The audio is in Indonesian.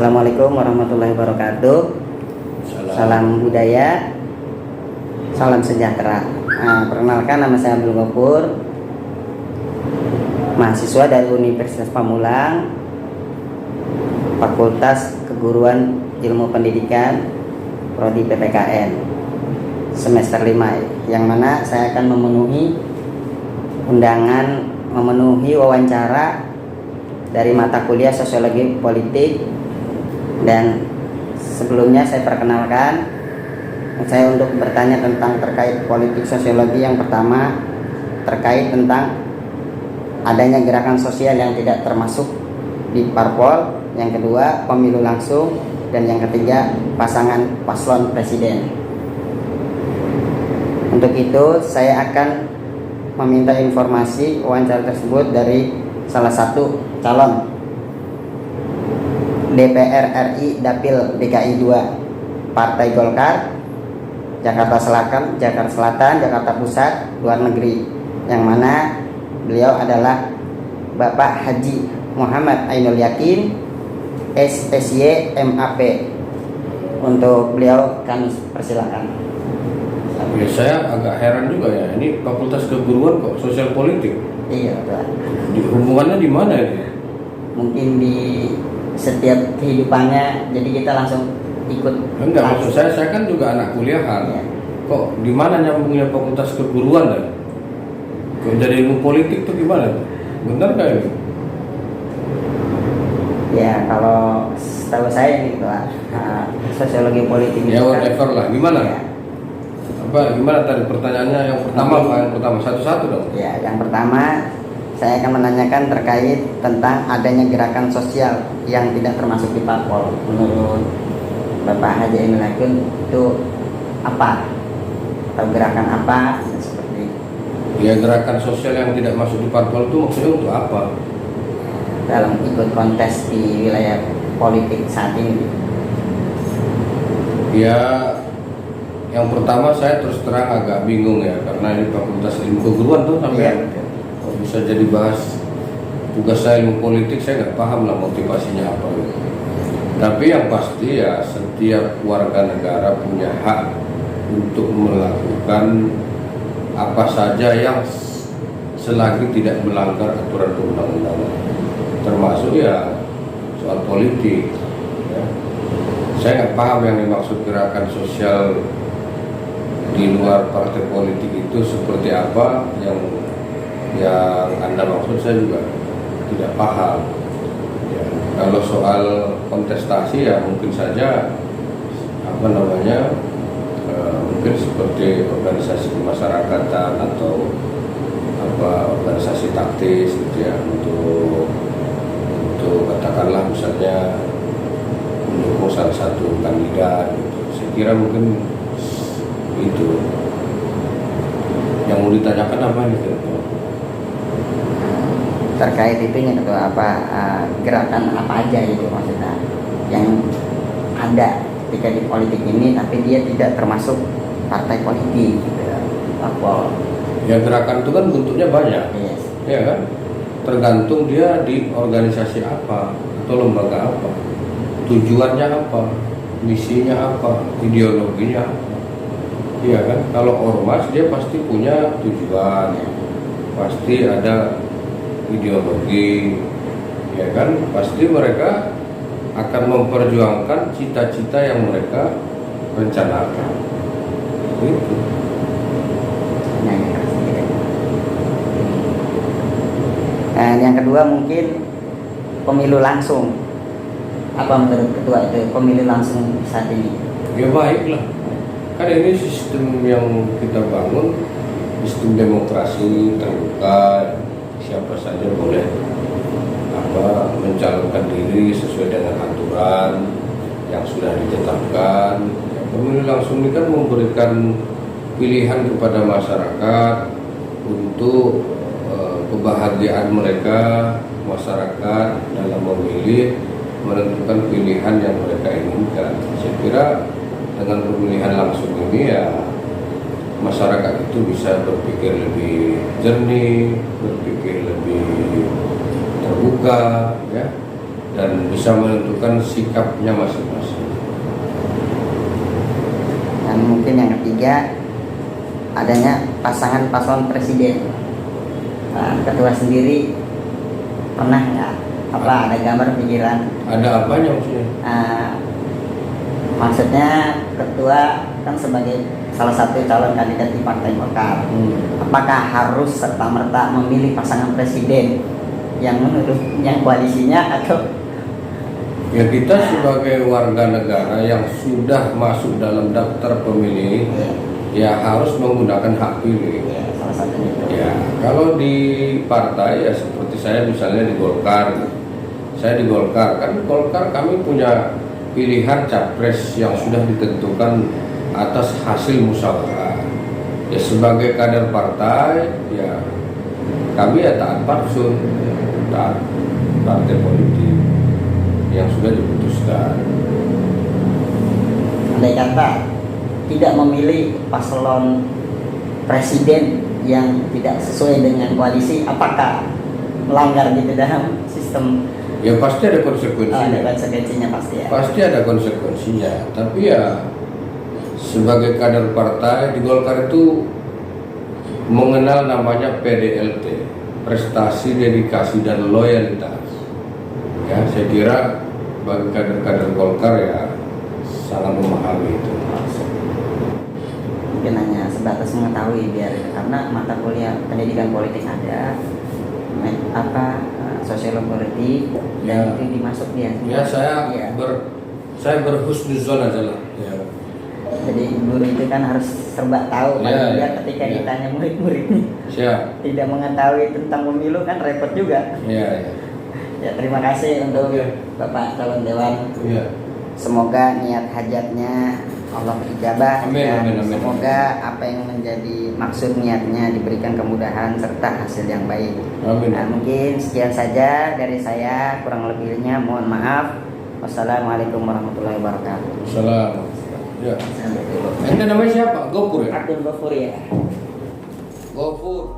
Assalamualaikum warahmatullahi wabarakatuh. Salam budaya, salam sejahtera. Perkenalkan, nama saya Abdul Ghafur, mahasiswa dari Universitas Pamulang, Fakultas Keguruan Ilmu Pendidikan, Prodi PPKN, semester 5, yang mana saya akan memenuhi wawancara dari mata kuliah Sosiologi Politik. Dan sebelumnya saya perkenalkan, saya untuk bertanya tentang terkait politik sosiologi. Yang pertama terkait tentang adanya gerakan sosial yang tidak termasuk di parpol, yang kedua pemilu langsung, dan yang ketiga pasangan paslon presiden. Untuk itu saya akan meminta informasi wawancara tersebut dari salah satu calon DPR RI Dapil DKI 2 Partai Golkar, Jakarta Selatan, Jakarta Pusat, luar negeri, yang mana beliau adalah Bapak Haji Muhammad Ainul Yakin, SSY MAP. Untuk beliau kami persilakan. Ya, saya agak heran juga ya, ini Fakultas Keguruan kok Sosial Politik? Iya, Pak. Hubungannya di mana ini? Mungkin di setiap kehidupannya, jadi kita langsung ikut. Enggak, maksud saya kan juga anak kuliahan. Ya. Kok di mana nyambungnya Fakultas Keguruan dan kok jadi ilmu politik tuh gimana? Benar nggak ini? Ya, kalau setahu saya ini Pak, sosiologi politik Ya itu whatever lah, gimana? Ya, Gimana tadi pertanyaannya yang pertama? Yang pertama satu-satu dong. ya, yang pertama saya akan menanyakan terkait tentang adanya gerakan sosial yang tidak termasuk di parpol. Menurut Bapak Haji Ainul Yakin itu apa? Atau gerakan apa? Seperti Ya, gerakan sosial yang tidak masuk di parpol itu maksudnya untuk apa? dalam ikut kontes di wilayah politik saat ini. Ya, yang pertama saya terus terang agak bingung ya, karena ini Fakultas Ilmu Keguruan tuh sampai Iya, betul. kok bisa jadi bahas tugas saya ilmu politik. Saya nggak paham lah motivasinya apa gitu. Tapi yang pasti ya, setiap warga negara punya hak untuk melakukan apa saja yang selagi tidak melanggar aturan perundang-undangan, termasuk ya soal politik ya. Saya nggak paham yang dimaksud gerakan sosial di luar partai politik itu seperti apa yang Anda maksud. Saya juga tidak paham ya. Kalau soal kontestasi ya mungkin saja mungkin seperti organisasi kemasyarakatan atau organisasi taktis gitu ya, untuk katakanlah misalnya mendukung salah satu kandidat gitu. Saya kira mungkin itu yang mau ditanyakan apa nih gitu. Terkait itunya itu apa, gerakan apa aja itu maksudnya yang ada ketika di politik ini tapi dia tidak termasuk partai politik gitu ya, parpol. Ya, gerakan itu kan bentuknya banyak. Yes. Ya kan, tergantung dia di organisasi apa atau lembaga apa, tujuannya apa, misinya apa, ideologinya apa. Iya kan, kalau ormas dia pasti punya tujuan, pasti ada ideologi, ya kan, pasti mereka akan memperjuangkan cita-cita yang mereka rencanakan. Itu. Dan yang kedua mungkin pemilu langsung. Apa menurut ketua itu pemilu langsung saat ini? Ya baiklah, kan ini sistem yang kita bangun, sistem demokrasi terbuka, siapa saja boleh mencalonkan diri sesuai dengan aturan yang sudah ditetapkan. Ya, pemilu langsung ini kan memberikan pilihan kepada masyarakat untuk kebahagiaan mereka, masyarakat dalam memilih, menentukan pilihan yang mereka inginkan. Saya kira dengan pemilihan langsung ini ya masyarakat itu bisa berpikir lebih jernih, berpikir lebih terbuka ya, dan bisa menentukan sikapnya masing-masing. Dan mungkin yang ketiga, adanya pasangan paslon presiden. Nah, ketua sendiri pernah nggak ada gambar pikiran? Ada apanya maksudnya? Maksudnya ketua kan sebagai salah satu calon kandidat di Partai Golkar, apakah harus serta-merta memilih pasangan presiden yang menurut yang koalisinya atau? Ya, kita sebagai warga negara yang sudah masuk dalam daftar pemilih, ya harus menggunakan hak pilih. Salah satunya itu. Ya, kalau di partai ya seperti saya misalnya di Golkar. Saya di Golkar, kan Golkar kami punya pilihan capres yang sudah ditentukan atas hasil musyawarah. Ya sebagai kader partai, ya kami ya taat fatsun, taat partai politik yang sudah diputuskan. Andai kata tidak memilih paslon presiden yang tidak sesuai dengan koalisi, apakah melanggar gitu dalam sistem? Ya pasti ada konsekuensinya. Ada konsekuensinya pasti ya. Pasti ada konsekuensinya. Tapi ya sebagai kader partai di Golkar itu mengenal namanya PDLT, prestasi, dedikasi dan loyalitas. Ya, saya kira bagi kader-kader Golkar ya sangat memahami itu. Mungkin hanya sebatas mengetahui karena mata kuliah pendidikan politik ada, sosiologi politik, dan itu dimasuk dia. Ya saya berhusnuzon aja lah. Ya. Jadi guru itu kan harus serba tahu. Ketika ditanya murid-muridnya tidak mengetahui tentang pemilu kan repot juga. Ya, terima kasih untuk Bapak calon dewan. Semoga niat hajatnya Allah ijabah. Amin. Semoga apa yang menjadi maksud niatnya diberikan kemudahan serta hasil yang baik. Amin. Nah, mungkin sekian saja dari saya, kurang lebihnya mohon maaf. Wassalamualaikum warahmatullahi wabarakatuh. Assalamualaikum. Ya. Ente namanya siapa? Gopur ya? Abdul Ghafur ya. Gopur.